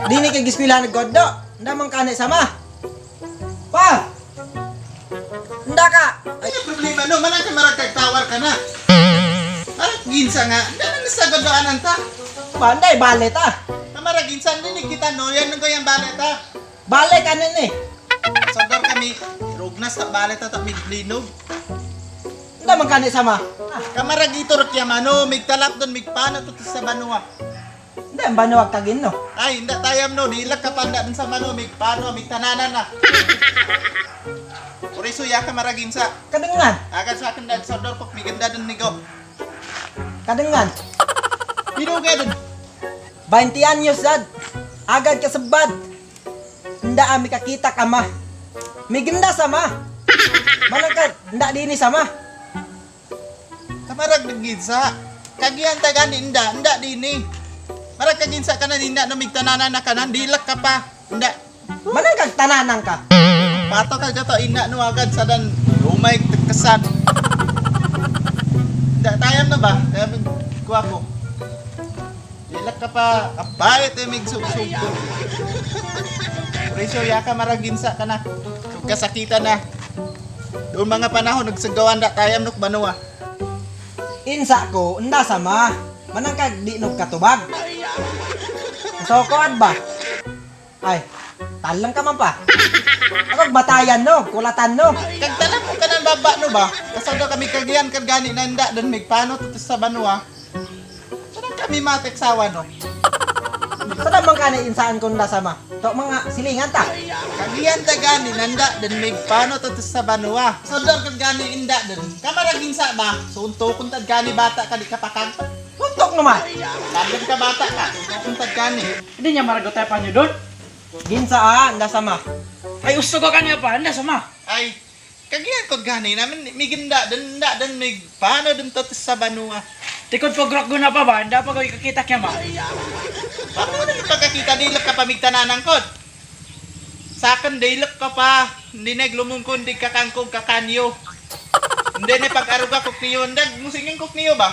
Di ni kay giskwela naggoddo. Nda man kani sama. Pa. Nda ka. Ay, problema no, manang ka marag tawar ka na. Arat ginsa nga, dahil sa godoanan ta. Ba nday balet ah. Kamara ginsa, hindi kita no, yan nang kayang balet ta. Balik kanin eh. Sadar kami, rugnas ta balet ta, miglinog. Nda man kani sama. Kamara gito rukya mano, migtalap doon, migpano to sa banua. Nda ang banuwag tagin no. Ay, hindi tayam no, nilak ka panda dun sa mano, migpano, migtananan na. Puriso ya kamara ginsa. Kadengan. Akan sa akin dahil sadar ko, miganda dun nigo. Kadengan. Pinugay dun. 20 anyos dad. Agad ka sabad. Nda ami kakita kama. Miganda sama. Manangkat, nda dini sama. Kamarag nagginsa. Kagiyan ta gani nda dini. Marag kaginsa ka na ninda no migtananan na kanan dilak ka pa. Nda. Manangkat tananang ka. Pato ka gato ina no agad sa dan lumay tagkasan. Nda tayam na ba? Kaya kuha ko. Dilak ka pa. Kapayat yung migsug-sug ko. Presyo ya ka maraginsa ka na. Kasakitan na. Doon mga panahon nagsagawan da tayam nuk banua. Insa ko, nda sama. Manangkag di nog katubag. So koad ba? Ay, talang ka man pa. Ako batayan no, kulatan no. Kagtalam ko ka ng baba no ba? Kasado kami kagiyan kagani na nda doon migpano tutos sa banua. Saan kami mateksawa no? Sada man kani insaan ko nda sama. To mga silingan ta. Kagiyan ta gani nanda doon migpano tutos sa banua. Sador kag gani inda doon. Kamaraging sa ba? Sunto kung tad gani bata ka di kapakang. Tuntok naman. Lagan ka bata ka. Sunto kung tad gani. Hindi niya maragot tayo pa niyo doon. Ginsa nda sama. Ay, gusto ko kanya pa. Anda, sama. Ay, kagiyan ko gani namin miganda doon migpano doon tutos sa banua. Tikod po grok na pa ba? Anda pa ko ikakita kaya ma. Paano mo na pagkakita dilak ka pamigtananang kod? Sa akin dilak ka pa. Hindi naglumungkon di kakangkog kakanyo. Hindi na pag-aruga kok niyo. Hindi musingin kok niyo ba?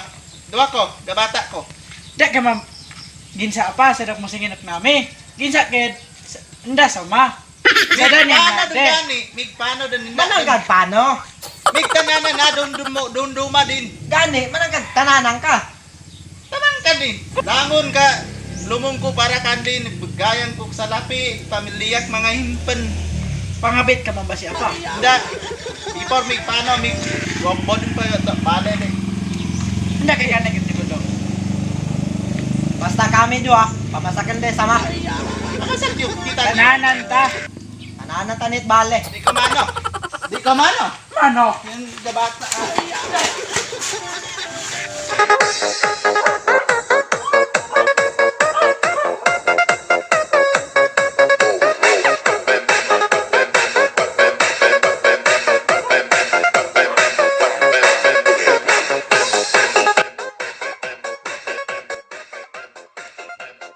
Dua ko, gabata ko. Dak ka ma'am. Ginsa pa, sadap mo singin nami. Ginsa kid. Anda, sama. Sada niya Migpano natin. doon gani. Migpano doon. Manangkag pano? Migtananan na doon duma din. Gani, manangkag tananang ka. Tamang ka din. Langon ka. Lumungko para ka din. Bagayan ko sa lapi. Pamilyak mga himpen. Pangabit ka man ba siya pa? Hindi. Before migpano, wambon pa yung bale din. Anda kaya naging doon. Basta kami dua, pamasakan de sama. Nakasal yung kita. Tananan ta. Tanana tanit bale. Di ka mano. Di ka mano. Ano? Yung gabata.